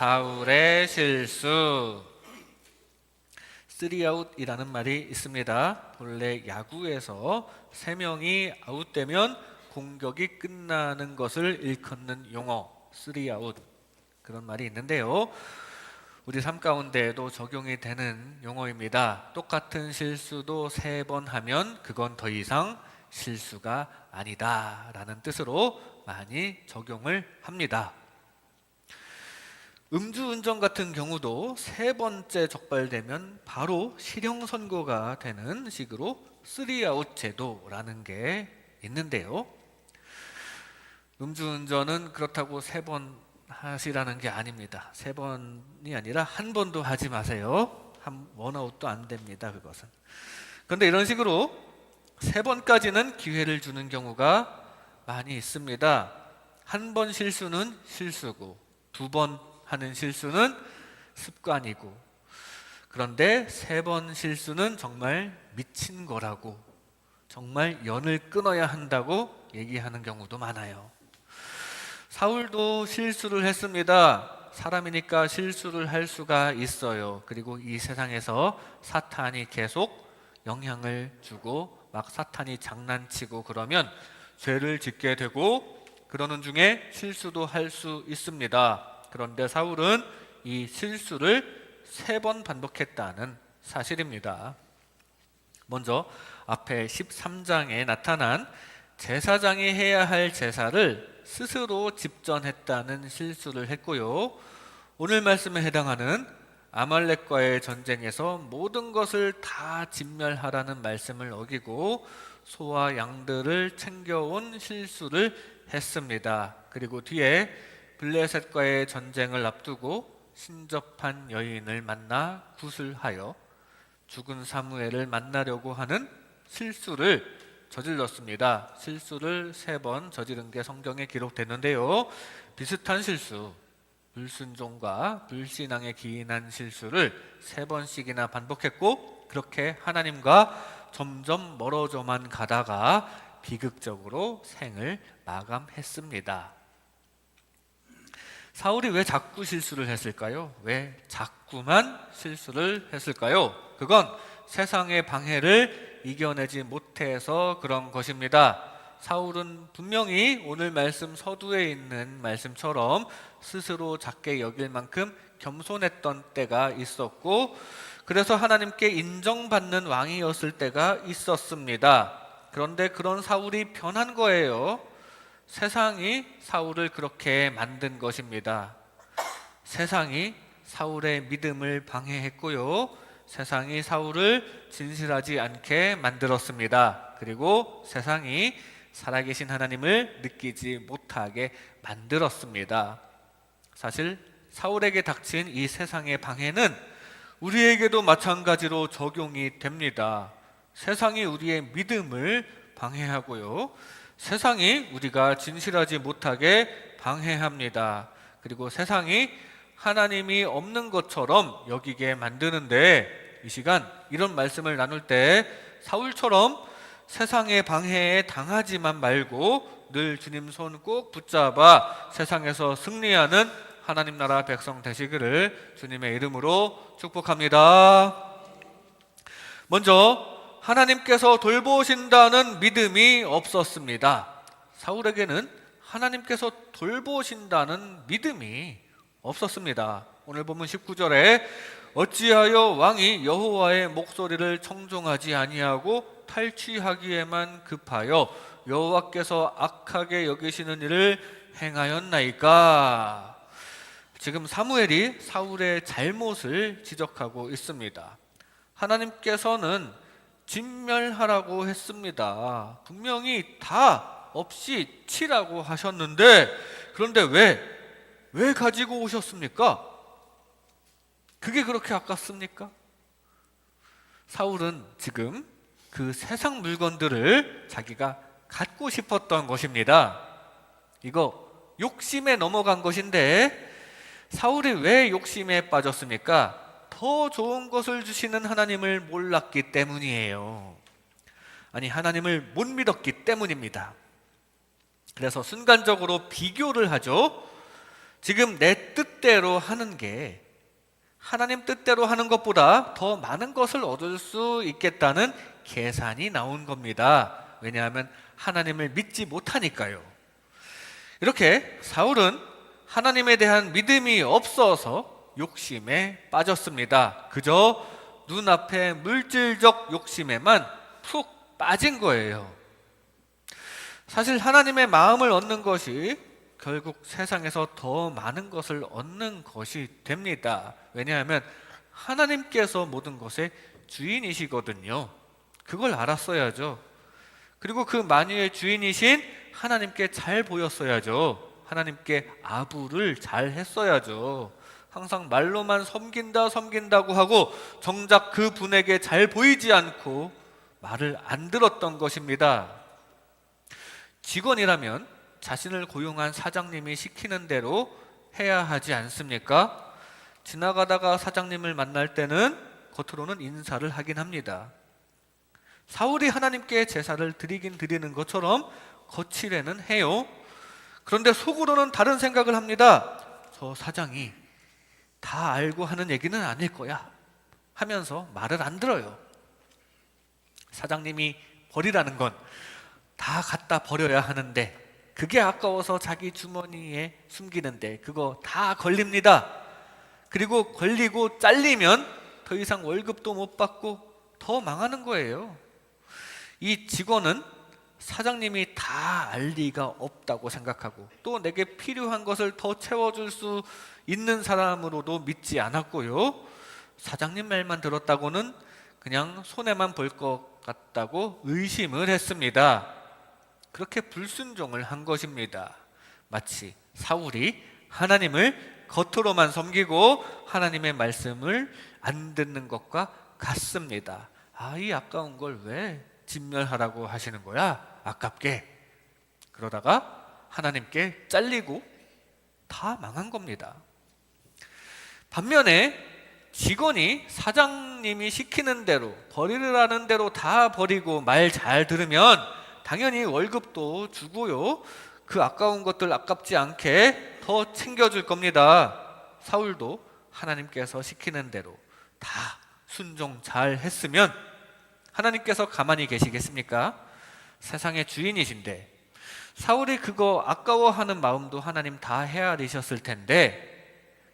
사울의 실수. 쓰리아웃이라는 말이 있습니다. 본래 야구에서 3명이 아웃되면 공격이 끝나는 것을 일컫는 용어, 쓰리아웃. 그런 말이 있는데요. 우리 삶 가운데에도 적용이 되는 용어입니다. 똑같은 실수도 3번 하면 그건 더 이상 실수가 아니다 라는 뜻으로 많이 적용을 합니다. 음주운전 같은 경우도 3번째 적발되면 바로 실형 선고가 되는 식으로 3아웃 제도라는 게 있는데요. 음주운전은 그렇다고 3번 하시라는 게 아닙니다. 3번이 아니라 1번도 하지 마세요. 원아웃도 안 됩니다. 그것은. 그런데 이런 식으로 3번까지는 기회를 주는 경우가 많이 있습니다. 1번 실수는 실수고 2번 하는 실수는 습관이고, 그런데 3번 실수는 정말 미친 거라고, 정말 연을 끊어야 한다고 얘기하는 경우도 많아요. 사울도 실수를 했습니다. 사람이니까 실수를 할 수가 있어요. 그리고 이 세상에서 사탄이 계속 영향을 주고 막 사탄이 장난치고 그러면 죄를 짓게 되고, 그러는 중에 실수도 할 수 있습니다. 그런데 사울은 이 실수를 3번 반복했다는 사실입니다. 먼저 앞에 13장에 나타난 제사장이 해야 할 제사를 스스로 집전했다는 실수를 했고요. 오늘 말씀에 해당하는 아말렉과의 전쟁에서 모든 것을 다 진멸하라는 말씀을 어기고 소와 양들을 챙겨온 실수를 했습니다. 그리고 뒤에 블레셋과의 전쟁을 앞두고 신접한 여인을 만나 구슬하여 죽은 사무엘을 만나려고 하는 실수를 저질렀습니다. 실수를 3번 저지른 게 성경에 기록됐는데요. 비슷한 실수, 불순종과 불신앙에 기인한 실수를 3번씩이나 반복했고, 그렇게 하나님과 점점 멀어져만 가다가 비극적으로 생을 마감했습니다. 사울이 왜 자꾸 실수를 했을까요? 왜 자꾸만 실수를 했을까요? 그건 세상의 방해를 이겨내지 못해서 그런 것입니다. 사울은 분명히 오늘 말씀 서두에 있는 말씀처럼 스스로 작게 여길 만큼 겸손했던 때가 있었고, 그래서 하나님께 인정받는 왕이었을 때가 있었습니다. 그런데 그런 사울이 변한 거예요. 세상이 사울을 그렇게 만든 것입니다. 세상이 사울의 믿음을 방해했고요. 세상이 사울을 진실하지 않게 만들었습니다. 그리고 세상이 살아계신 하나님을 느끼지 못하게 만들었습니다. 사실 사울에게 닥친 이 세상의 방해는 우리에게도 마찬가지로 적용이 됩니다. 세상이 우리의 믿음을 방해하고요. 세상이 우리가 진실하지 못하게 방해합니다. 그리고 세상이 하나님이 없는 것처럼 여기게 만드는데, 이 시간 이런 말씀을 나눌 때 사울처럼 세상의 방해에 당하지만 말고 늘 주님 손 꼭 붙잡아 세상에서 승리하는 하나님 나라 백성 되시기를 주님의 이름으로 축복합니다. 먼저 하나님께서 돌보신다는 믿음이 없었습니다. 사울에게는 하나님께서 돌보신다는 믿음이 없었습니다. 오늘 본문 19절에 어찌하여 왕이 여호와의 목소리를 청종하지 아니하고 탈취하기에만 급하여 여호와께서 악하게 여기시는 일을 행하였나이까. 지금 사무엘이 사울의 잘못을 지적하고 있습니다. 하나님께서는 진멸하라고 했습니다. 분명히 다 없이 치라고 하셨는데, 그런데 왜 가지고 오셨습니까? 그게 그렇게 아깝습니까? 사울은 지금 그 세상 물건들을 자기가 갖고 싶었던 것입니다. 이거 욕심에 넘어간 것인데, 사울이 왜 욕심에 빠졌습니까? 더 좋은 것을 주시는 하나님을 몰랐기 때문이에요. 아니, 하나님을 못 믿었기 때문입니다. 그래서 순간적으로 비교를 하죠. 지금 내 뜻대로 하는 게 하나님 뜻대로 하는 것보다 더 많은 것을 얻을 수 있겠다는 계산이 나온 겁니다. 왜냐하면 하나님을 믿지 못하니까요. 이렇게 사울은 하나님에 대한 믿음이 없어서 욕심에 빠졌습니다. 그저 눈앞의 물질적 욕심에만 푹 빠진 거예요. 사실 하나님의 마음을 얻는 것이 결국 세상에서 더 많은 것을 얻는 것이 됩니다. 왜냐하면 하나님께서 모든 것의 주인이시거든요. 그걸 알았어야죠. 그리고 그 만유의 주인이신 하나님께 잘 보였어야죠. 하나님께 아부를 잘 했어야죠. 항상 말로만 섬긴다고 하고 정작 그 분에게 잘 보이지 않고 말을 안 들었던 것입니다. 직원이라면 자신을 고용한 사장님이 시키는 대로 해야 하지 않습니까? 지나가다가 사장님을 만날 때는 겉으로는 인사를 하긴 합니다. 사울이 하나님께 제사를 드리긴 드리는 것처럼 거칠에는 해요. 그런데 속으로는 다른 생각을 합니다. 저 사장이 다 알고 하는 얘기는 아닐 거야 하면서 말을 안 들어요. 사장님이 버리라는 건 다 갖다 버려야 하는데 그게 아까워서 자기 주머니에 숨기는데 그거 다 걸립니다. 그리고 걸리고 잘리면 더 이상 월급도 못 받고 더 망하는 거예요. 이 직원은 사장님이 다 알 리가 없다고 생각하고 또 내게 필요한 것을 더 채워줄 수 있는 사람으로도 믿지 않았고요. 사장님 말만 들었다고는 그냥 손해만 볼 것 같다고 의심을 했습니다. 그렇게 불순종을 한 것입니다. 마치 사울이 하나님을 겉으로만 섬기고 하나님의 말씀을 안 듣는 것과 같습니다. 이 아까운 걸 왜 진멸하라고 하시는 거야? 아깝게. 그러다가 하나님께 잘리고 다 망한 겁니다. 반면에 직원이 사장님이 시키는 대로 버리라는 대로 다 버리고 말 잘 들으면 당연히 월급도 주고요. 그 아까운 것들 아깝지 않게 더 챙겨줄 겁니다. 사울도 하나님께서 시키는 대로 다 순종 잘 했으면 하나님께서 가만히 계시겠습니까? 세상의 주인이신데 사울이 그거 아까워하는 마음도 하나님 다 헤아리셨을 텐데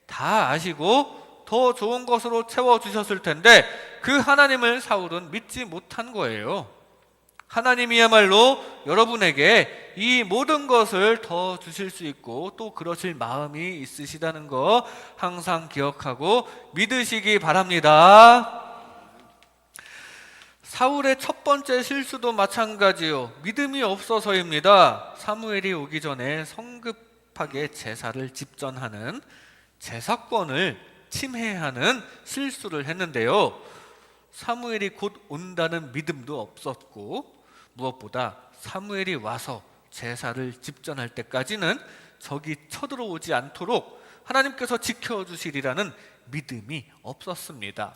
다 아시고 더 좋은 것으로 채워주셨을 텐데 그 하나님을 사울은 믿지 못한 거예요. 하나님이야말로 여러분에게 이 모든 것을 더 주실 수 있고 또 그러실 마음이 있으시다는 거 항상 기억하고 믿으시기 바랍니다. 사울의 첫 번째 실수도 마찬가지요. 믿음이 없어서입니다. 사무엘이 오기 전에 성급하게 제사를 집전하는 제사권을 침해하는 실수를 했는데요. 사무엘이 곧 온다는 믿음도 없었고 무엇보다 사무엘이 와서 제사를 집전할 때까지는 적이 쳐들어오지 않도록 하나님께서 지켜주시리라는 믿음이 없었습니다.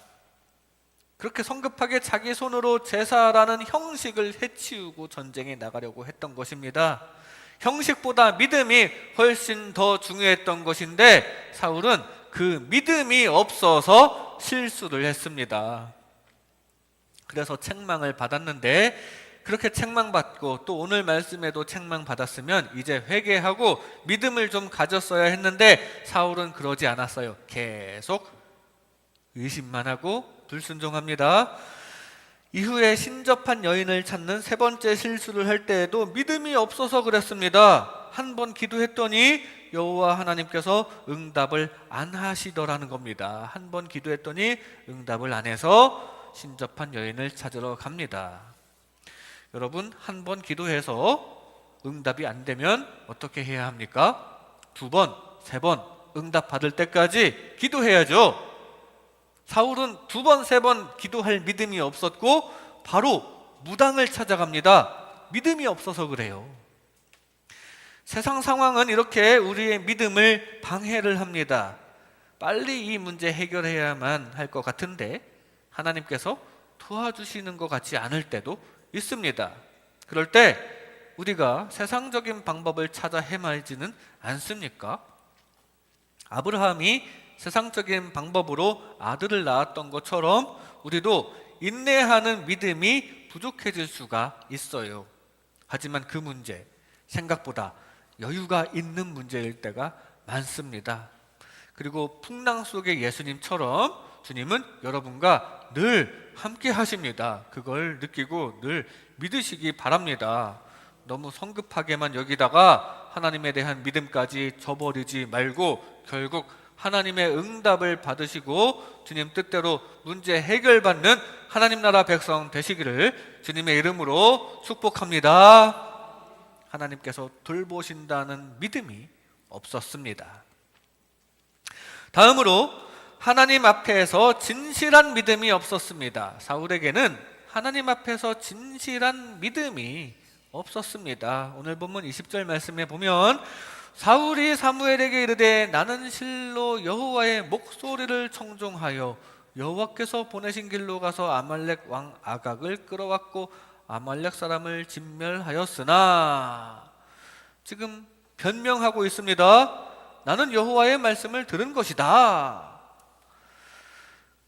그렇게 성급하게 자기 손으로 제사라는 형식을 해치우고 전쟁에 나가려고 했던 것입니다. 형식보다 믿음이 훨씬 더 중요했던 것인데 사울은 그 믿음이 없어서 실수를 했습니다. 그래서 책망을 받았는데 그렇게 책망받고 또 오늘 말씀에도 책망받았으면 이제 회개하고 믿음을 좀 가졌어야 했는데 사울은 그러지 않았어요. 계속 의심만 하고 불순종합니다. 이후에 신접한 여인을 찾는 세 번째 실수를 할 때에도 믿음이 없어서 그랬습니다. 한 번 기도했더니 여호와 하나님께서 응답을 안 하시더라는 겁니다. 한 번 기도했더니 응답을 안 해서 신접한 여인을 찾으러 갑니다. 여러분, 한 번 기도해서 응답이 안 되면 어떻게 해야 합니까? 두 번, 세 번 응답 받을 때까지 기도해야죠. 사울은 두 번, 세 번 기도할 믿음이 없었고 바로 무당을 찾아갑니다. 믿음이 없어서 그래요. 세상 상황은 이렇게 우리의 믿음을 방해를 합니다. 빨리 이 문제 해결해야만 할 것 같은데 하나님께서 도와주시는 것 같지 않을 때도 있습니다. 그럴 때 우리가 세상적인 방법을 찾아 헤매지는 않습니까? 아브라함이 세상적인 방법으로 아들을 낳았던 것처럼 우리도 인내하는 믿음이 부족해질 수가 있어요. 하지만 그 문제, 생각보다 여유가 있는 문제일 때가 많습니다. 그리고 풍랑 속의 예수님처럼 주님은 여러분과 늘 함께 하십니다. 그걸 느끼고 늘 믿으시기 바랍니다. 너무 성급하게만 여기다가 하나님에 대한 믿음까지 저버리지 말고 결국 하나님의 응답을 받으시고 주님 뜻대로 문제 해결받는 하나님 나라 백성 되시기를 주님의 이름으로 축복합니다. 하나님께서 돌보신다는 믿음이 없었습니다. 다음으로 하나님 앞에서 진실한 믿음이 없었습니다. 사울에게는 하나님 앞에서 진실한 믿음이 없었습니다. 오늘 본문 20절 말씀에 보면 사울이 사무엘에게 이르되 나는 실로 여호와의 목소리를 청종하여 여호와께서 보내신 길로 가서 아말렉 왕 아각을 끌어왔고 아말렉 사람을 진멸하였으나, 지금 변명하고 있습니다. 나는 여호와의 말씀을 들은 것이다.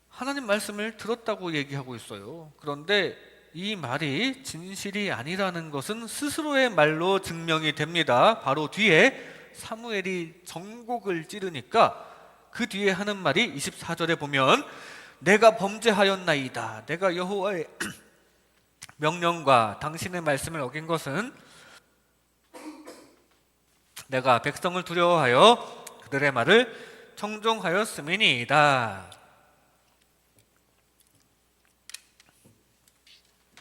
하나님 말씀을 들었다고 얘기하고 있어요. 그런데 이 말이 진실이 아니라는 것은 스스로의 말로 증명이 됩니다. 바로 뒤에 사무엘이 정곡을 찌르니까 그 뒤에 하는 말이 24절에 보면 내가 범죄하였나이다. 내가 여호와의 명령과 당신의 말씀을 어긴 것은 내가 백성을 두려워하여 그들의 말을 청종하였음이니이다.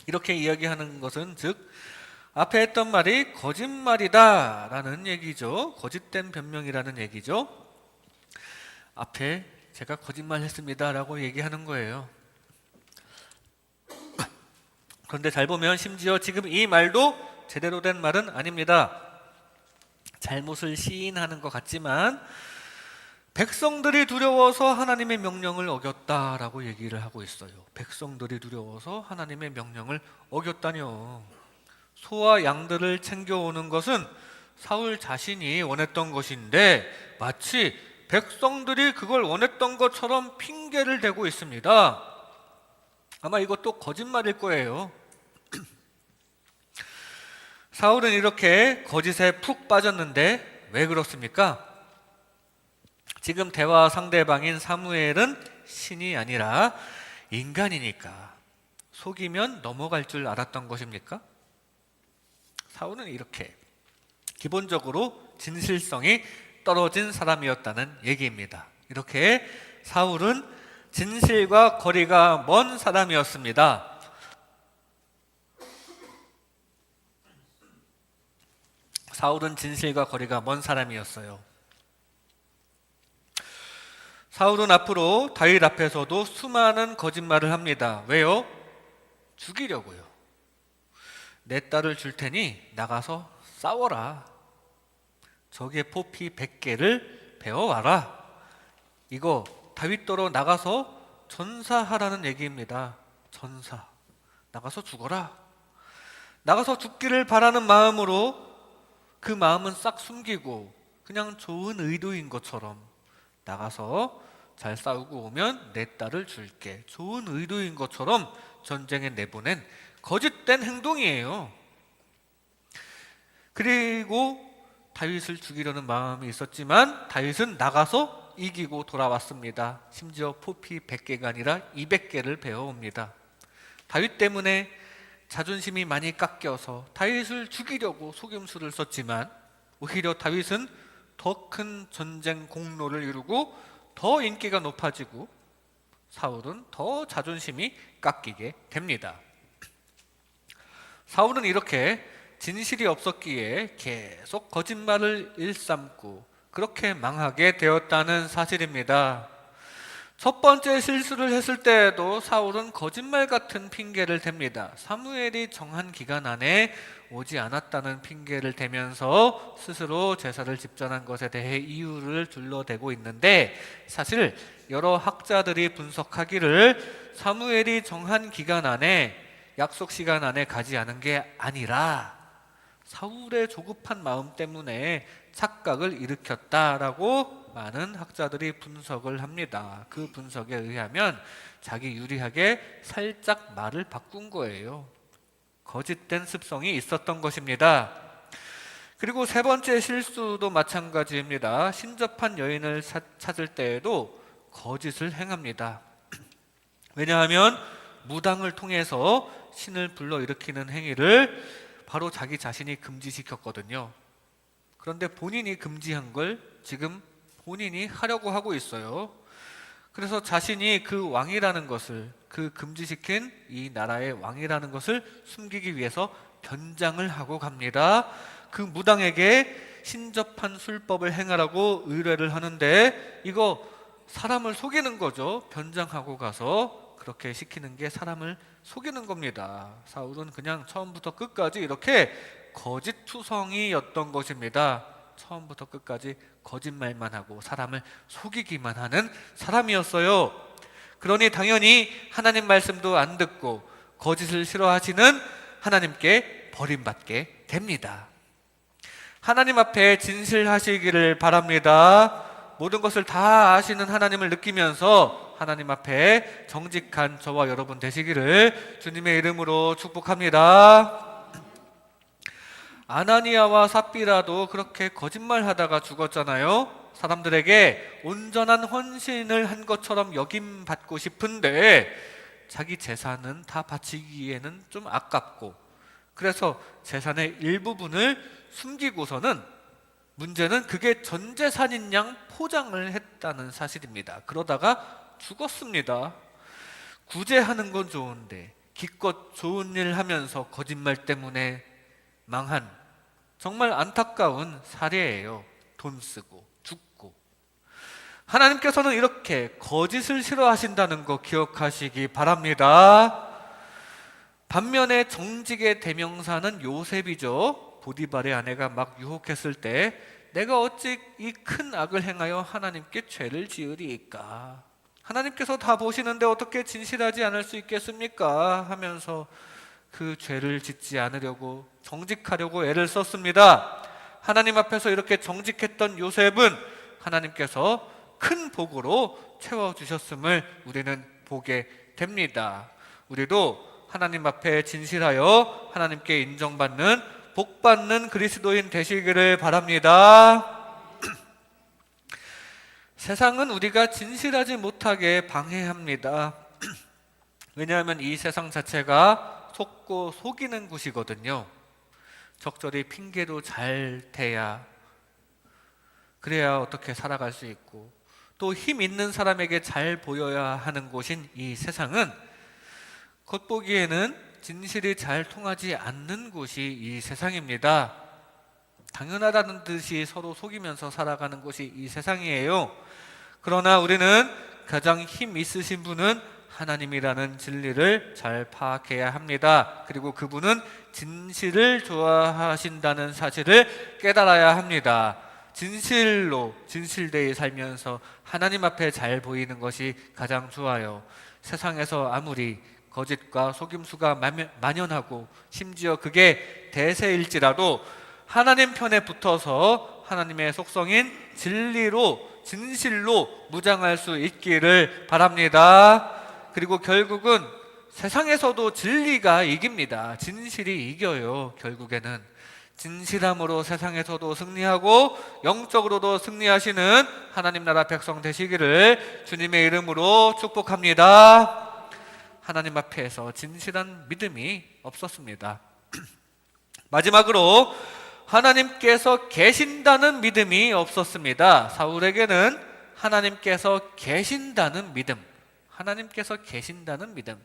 이렇게 이야기하는 것은 즉 앞에 했던 말이 거짓말이다 라는 얘기죠. 거짓된 변명이라는 얘기죠. 앞에 제가 거짓말했습니다 라고 얘기하는 거예요. 그런데 잘 보면 심지어 지금 이 말도 제대로 된 말은 아닙니다. 잘못을 시인하는 것 같지만 백성들이 두려워서 하나님의 명령을 어겼다라고 얘기를 하고 있어요. 백성들이 두려워서 하나님의 명령을 어겼다뇨. 소와 양들을 챙겨오는 것은 사울 자신이 원했던 것인데 마치 백성들이 그걸 원했던 것처럼 핑계를 대고 있습니다. 아마 이것도 거짓말일 거예요. 사울은 이렇게 거짓에 푹 빠졌는데 왜 그렇습니까? 지금 대화 상대방인 사무엘은 신이 아니라 인간이니까 속이면 넘어갈 줄 알았던 것입니까? 사울은 이렇게 기본적으로 진실성이 떨어진 사람이었다는 얘기입니다. 이렇게 사울은 진실과 거리가 먼 사람이었습니다. 사울은 진실과 거리가 먼 사람이었어요. 사울은 앞으로 다윗 앞에서도 수많은 거짓말을 합니다. 왜요? 죽이려고요. 내 딸을 줄 테니 나가서 싸워라. 적의 포피 100개를 베어와라. 이거 다윗더러 나가서 전사하라는 얘기입니다. 전사. 나가서 죽어라. 나가서 죽기를 바라는 마음으로 그 마음은 싹 숨기고 그냥 좋은 의도인 것처럼 나가서 잘 싸우고 오면 내 딸을 줄게. 좋은 의도인 것처럼 전쟁에 내보낸 거짓된 행동이에요. 그리고 다윗을 죽이려는 마음이 있었지만 다윗은 나가서 이기고 돌아왔습니다. 심지어 포피 100개가 아니라 200개를 베어옵니다. 다윗 때문에 자존심이 많이 깎여서 다윗을 죽이려고 속임수를 썼지만 오히려 다윗은 더 큰 전쟁 공로를 이루고 더 인기가 높아지고 사울은 더 자존심이 깎이게 됩니다. 사울은 이렇게 진실이 없었기에 계속 거짓말을 일삼고 그렇게 망하게 되었다는 사실입니다. 첫 번째 실수를 했을 때에도 사울은 거짓말 같은 핑계를 댑니다. 사무엘이 정한 기간 안에 오지 않았다는 핑계를 대면서 스스로 제사를 집전한 것에 대해 이유를 둘러대고 있는데, 사실 여러 학자들이 분석하기를 사무엘이 정한 기간 안에, 약속 시간 안에 가지 않은 게 아니라 사울의 조급한 마음 때문에 착각을 일으켰다라고 많은 학자들이 분석을 합니다. 그 분석에 의하면 자기 유리하게 살짝 말을 바꾼 거예요. 거짓된 습성이 있었던 것입니다. 그리고 세 번째 실수도 마찬가지입니다. 신접한 여인을 찾을 때에도 거짓을 행합니다. 왜냐하면 무당을 통해서 신을 불러일으키는 행위를 바로 자기 자신이 금지시켰거든요. 그런데 본인이 금지한 걸 지금 본인이 하려고 하고 있어요. 그래서 자신이 그 왕이라는 것을, 그 금지시킨 이 나라의 왕이라는 것을 숨기기 위해서 변장을 하고 갑니다. 그 무당에게 신접한 술법을 행하라고 의뢰를 하는데 이거 사람을 속이는 거죠. 변장하고 가서 그렇게 시키는 게 사람을 속이는 겁니다. 사울은 그냥 처음부터 끝까지 이렇게 거짓투성이였던 것입니다. 처음부터 끝까지 거짓말만 하고 사람을 속이기만 하는 사람이었어요. 그러니 당연히 하나님 말씀도 안 듣고 거짓을 싫어하시는 하나님께 버림받게 됩니다. 하나님 앞에 진실하시기를 바랍니다. 모든 것을 다 아시는 하나님을 느끼면서 하나님 앞에 정직한 저와 여러분 되시기를 주님의 이름으로 축복합니다. 아나니아와 삽비라도 그렇게 거짓말하다가 죽었잖아요. 사람들에게 온전한 헌신을 한 것처럼 여김받고 싶은데 자기 재산은 다 바치기에는 좀 아깝고, 그래서 재산의 일부분을 숨기고서는, 문제는 그게 전 재산인 양 포장을 했다는 사실입니다. 그러다가 죽었습니다. 구제하는 건 좋은데 기껏 좋은 일 하면서 거짓말 때문에 망한 정말 안타까운 사례예요. 돈 쓰고 죽고. 하나님께서는 이렇게 거짓을 싫어하신다는 거 기억하시기 바랍니다. 반면에 정직의 대명사는 요셉이죠. 보디발의 아내가 막 유혹했을 때 내가 어찌 이 큰 악을 행하여 하나님께 죄를 지으리이까? 하나님께서 다 보시는데 어떻게 진실하지 않을 수 있겠습니까? 하면서 그 죄를 짓지 않으려고, 정직하려고 애를 썼습니다. 하나님 앞에서 이렇게 정직했던 요셉은 하나님께서 큰 복으로 채워주셨음을 우리는 보게 됩니다. 우리도 하나님 앞에 진실하여 하나님께 인정받는, 복받는 그리스도인 되시기를 바랍니다. 세상은 우리가 진실하지 못하게 방해합니다. 왜냐하면 이 세상 자체가 속고 속이는 곳이거든요. 적절히 핑계도 잘 대야, 그래야 어떻게 살아갈 수 있고, 또 힘 있는 사람에게 잘 보여야 하는 곳인 이 세상은 겉보기에는 진실이 잘 통하지 않는 곳이 이 세상입니다. 당연하다는 듯이 서로 속이면서 살아가는 곳이 이 세상이에요. 그러나 우리는 가장 힘 있으신 분은 하나님이라는 진리를 잘 파악해야 합니다. 그리고 그분은 진실을 좋아하신다는 사실을 깨달아야 합니다. 진실로, 진실되이 살면서 하나님 앞에 잘 보이는 것이 가장 좋아요. 세상에서 아무리 거짓과 속임수가 만연하고 심지어 그게 대세일지라도 하나님 편에 붙어서 하나님의 속성인 진리로, 진실로 무장할 수 있기를 바랍니다. 그리고 결국은 세상에서도 진리가 이깁니다. 진실이 이겨요. 결국에는 진실함으로 세상에서도 승리하고 영적으로도 승리하시는 하나님 나라 백성 되시기를 주님의 이름으로 축복합니다. 하나님 앞에서 진실한 믿음이 없었습니다. 마지막으로 하나님께서 계신다는 믿음이 없었습니다. 사울에게는 하나님께서 계신다는 믿음, 하나님께서 계신다는 믿음,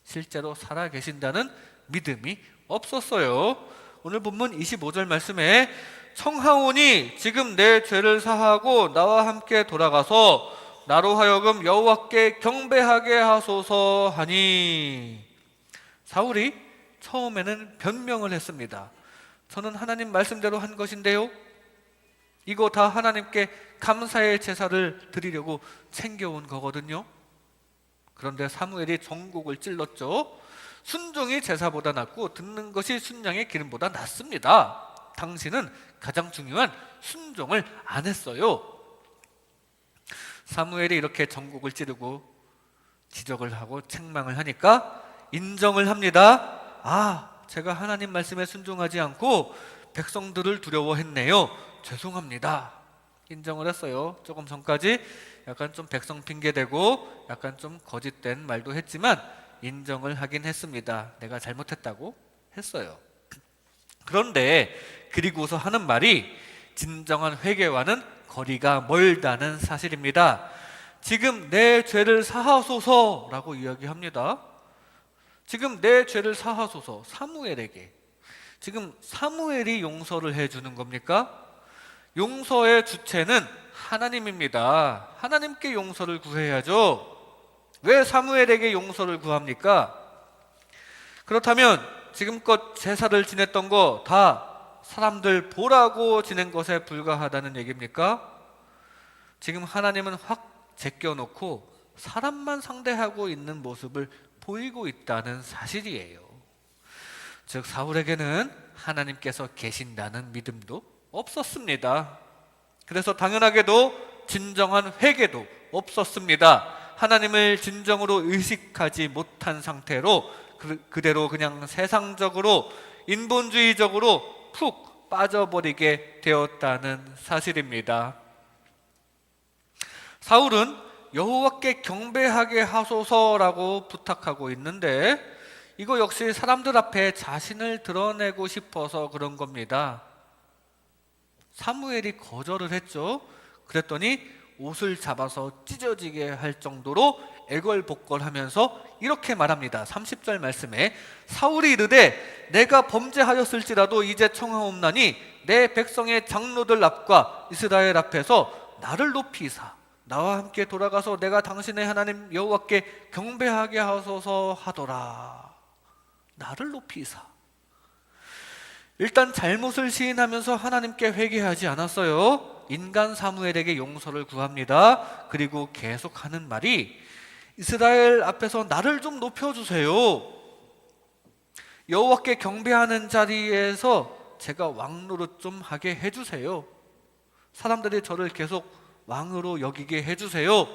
실제로 살아 계신다는 믿음이 없었어요. 오늘 본문 25절 말씀에 청하오니 지금 내 죄를 사하고 나와 함께 돌아가서 나로 하여금 여호와께 경배하게 하소서 하니, 사울이 처음에는 변명을 했습니다. 저는 하나님 말씀대로 한 것인데요, 이거 다 하나님께 감사의 제사를 드리려고 챙겨온 거거든요. 그런데 사무엘이 정곡을 찔렀죠. 순종이 제사보다 낫고 듣는 것이 순양의 기름보다 낫습니다. 당신은 가장 중요한 순종을 안 했어요. 사무엘이 이렇게 전곡을 찌르고 지적을 하고 책망을 하니까 인정을 합니다. 제가 하나님 말씀에 순종하지 않고 백성들을 두려워했네요. 죄송합니다. 인정을 했어요. 조금 전까지 약간 좀 백성 핑계대고 약간 좀 거짓된 말도 했지만 인정을 하긴 했습니다. 내가 잘못했다고 했어요. 그런데 그리고서 하는 말이 진정한 회개와는 거리가 멀다는 사실입니다. 지금 내 죄를 사하소서라고 이야기합니다. 지금 내 죄를 사하소서, 사무엘에게. 지금 사무엘이 용서를 해주는 겁니까? 용서의 주체는 하나님입니다. 하나님께 용서를 구해야죠. 왜 사무엘에게 용서를 구합니까? 그렇다면 지금껏 제사를 지냈던 거 다 사람들 보라고 지낸 것에 불과하다는 얘기입니까? 지금 하나님은 확 제껴놓고 사람만 상대하고 있는 모습을 보이고 있다는 사실이에요. 즉 사울에게는 하나님께서 계신다는 믿음도 없었습니다. 그래서 당연하게도 진정한 회개도 없었습니다. 하나님을 진정으로 의식하지 못한 상태로 그대로 그냥 세상적으로 인본주의적으로 푹 빠져버리게 되었다는 사실입니다. 사울은 여호와께 경배하게 하소서라고 부탁하고 있는데 이거 역시 사람들 앞에 자신을 드러내고 싶어서 그런 겁니다. 사무엘이 거절을 했죠. 그랬더니 옷을 잡아서 찢어지게 할 정도로 애걸복걸하면서 이렇게 말합니다. 30절 말씀에 사울이 이르되 내가 범죄하였을지라도 이제 청하옵나니 내 백성의 장로들 앞과 이스라엘 앞에서 나를 높이사 나와 함께 돌아가서 내가 당신의 하나님 여호와께 경배하게 하소서 하더라. 나를 높이사. 일단 잘못을 시인하면서 하나님께 회개하지 않았어요. 인간 사무엘에게 용서를 구합니다. 그리고 계속하는 말이 이스라엘 앞에서 나를 좀 높여주세요. 여호와께 경배하는 자리에서 제가 왕노릇 좀 하게 해주세요. 사람들이 저를 계속 왕으로 여기게 해주세요.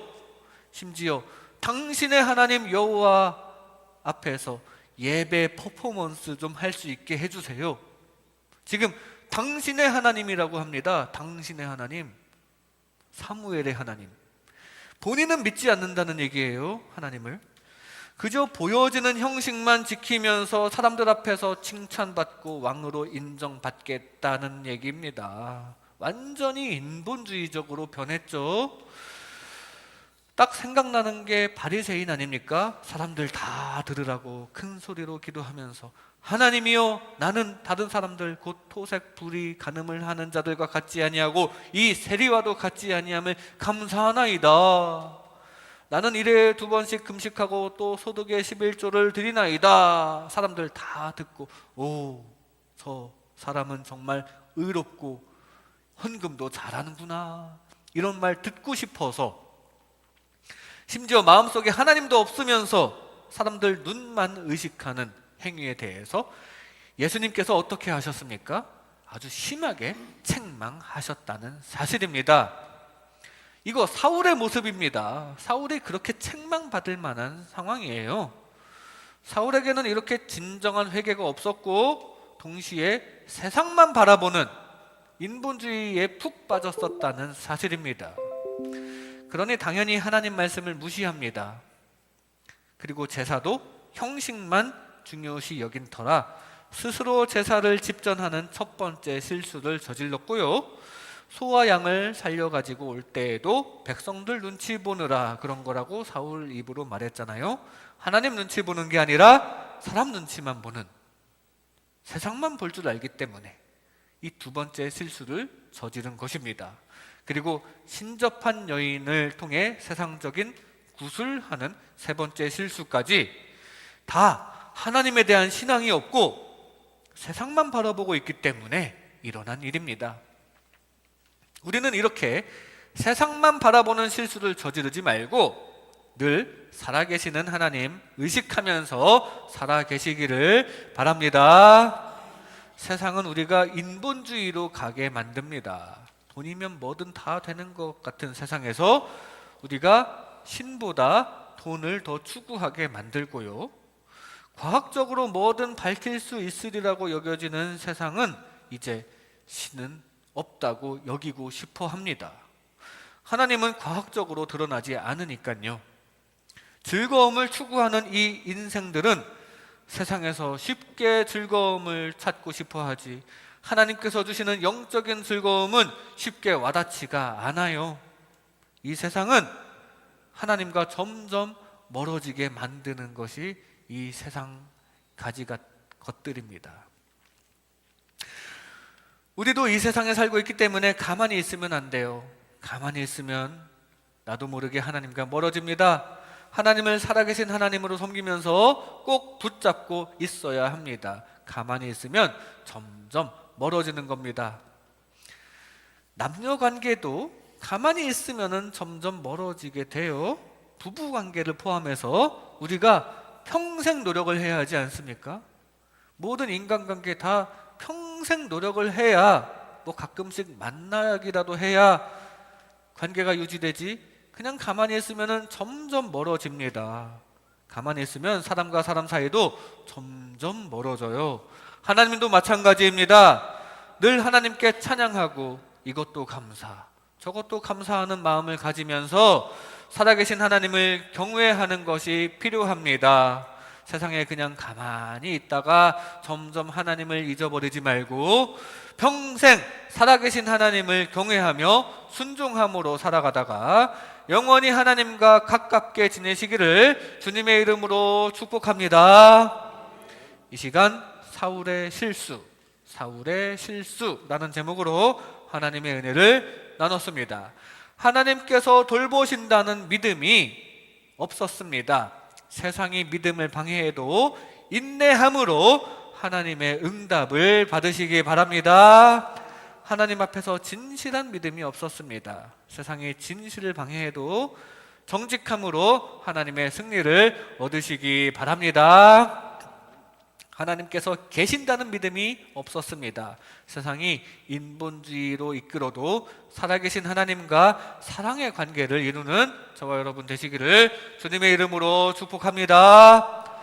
심지어 당신의 하나님 여호와 앞에서 예배 퍼포먼스 좀 할 수 있게 해주세요. 지금 당신의 하나님이라고 합니다. 당신의 하나님, 사무엘의 하나님. 본인은 믿지 않는다는 얘기예요. 하나님을 그저 보여지는 형식만 지키면서 사람들 앞에서 칭찬받고 왕으로 인정받겠다는 얘기입니다. 완전히 인본주의적으로 변했죠. 딱 생각나는 게 바리새인 아닙니까? 사람들 다 들으라고 큰 소리로 기도하면서 하나님이여 나는 다른 사람들 곧 토색 불의 간음을 하는 자들과 같지 아니하고 이 세리와도 같지 아니함을 감사하나이다. 나는 일에 2번씩 금식하고 또 소득의 11조를 드리나이다. 사람들 다 듣고 저 사람은 정말 의롭고 헌금도 잘하는구나 이런 말 듣고 싶어서 심지어 마음속에 하나님도 없으면서 사람들 눈만 의식하는 행위에 대해서 예수님께서 어떻게 하셨습니까? 아주 심하게 책망하셨다는 사실입니다. 이거 사울의 모습입니다. 사울이 그렇게 책망받을 만한 상황이에요. 사울에게는 이렇게 진정한 회개가 없었고 동시에 세상만 바라보는 인본주의에 푹 빠졌었다는 사실입니다. 그러니 당연히 하나님 말씀을 무시합니다. 그리고 제사도 형식만 중요시 여긴 터라 스스로 제사를 집전하는 첫 번째 실수를 저질렀고요. 소와 양을 살려가지고 올 때에도 백성들 눈치 보느라 그런 거라고 사울 입으로 말했잖아요. 하나님 눈치 보는 게 아니라 사람 눈치만 보는, 세상만 볼 줄 알기 때문에 이 두 번째 실수를 저지른 것입니다. 그리고 신접한 여인을 통해 세상적인 구술하는 세 번째 실수까지 다 하나님에 대한 신앙이 없고 세상만 바라보고 있기 때문에 일어난 일입니다. 우리는 이렇게 세상만 바라보는 실수를 저지르지 말고 늘 살아계시는 하나님 의식하면서 살아계시기를 바랍니다. 세상은 우리가 인본주의로 가게 만듭니다. 돈이면 뭐든 다 되는 것 같은 세상에서 우리가 신보다 돈을 더 추구하게 만들고요. 과학적으로 뭐든 밝힐 수 있으리라고 여겨지는 세상은 이제 신은 없다고 여기고 싶어 합니다. 하나님은 과학적으로 드러나지 않으니까요. 즐거움을 추구하는 이 인생들은 세상에서 쉽게 즐거움을 찾고 싶어 하지, 하나님께서 주시는 영적인 즐거움은 쉽게 와닿지가 않아요. 이 세상은 하나님과 점점 멀어지게 만드는 것이 이 세상 가지 것들입니다. 우리도 이 세상에 살고 있기 때문에 가만히 있으면 안 돼요. 가만히 있으면 나도 모르게 하나님과 멀어집니다. 하나님을 살아계신 하나님으로 섬기면서 꼭 붙잡고 있어야 합니다. 가만히 있으면 점점 멀어지는 겁니다. 남녀 관계도 가만히 있으면 점점 멀어지게 돼요. 부부 관계를 포함해서 우리가 평생 노력을 해야 하지 않습니까? 모든 인간관계 다 평생 노력을 해야, 뭐 가끔씩 만나기라도 해야 관계가 유지되지, 그냥 가만히 있으면 점점 멀어집니다. 가만히 있으면 사람과 사람 사이도 점점 멀어져요. 하나님도 마찬가지입니다. 늘 하나님께 찬양하고 이것도 감사, 저것도 감사하는 마음을 가지면서 살아계신 하나님을 경외하는 것이 필요합니다. 세상에 그냥 가만히 있다가 점점 하나님을 잊어버리지 말고 평생 살아계신 하나님을 경외하며 순종함으로 살아가다가 영원히 하나님과 가깝게 지내시기를 주님의 이름으로 축복합니다. 이 시간 사울의 실수라는 제목으로 하나님의 은혜를 나눴습니다. 하나님께서 돌보신다는 믿음이 없었습니다. 세상이 믿음을 방해해도 인내함으로 하나님의 응답을 받으시기 바랍니다. 하나님 앞에서 진실한 믿음이 없었습니다. 세상이 진실을 방해해도 정직함으로 하나님의 승리를 얻으시기 바랍니다. 하나님께서 계신다는 믿음이 없었습니다. 세상이 인본주의로 이끌어도 살아계신 하나님과 사랑의 관계를 이루는 저와 여러분 되시기를 주님의 이름으로 축복합니다.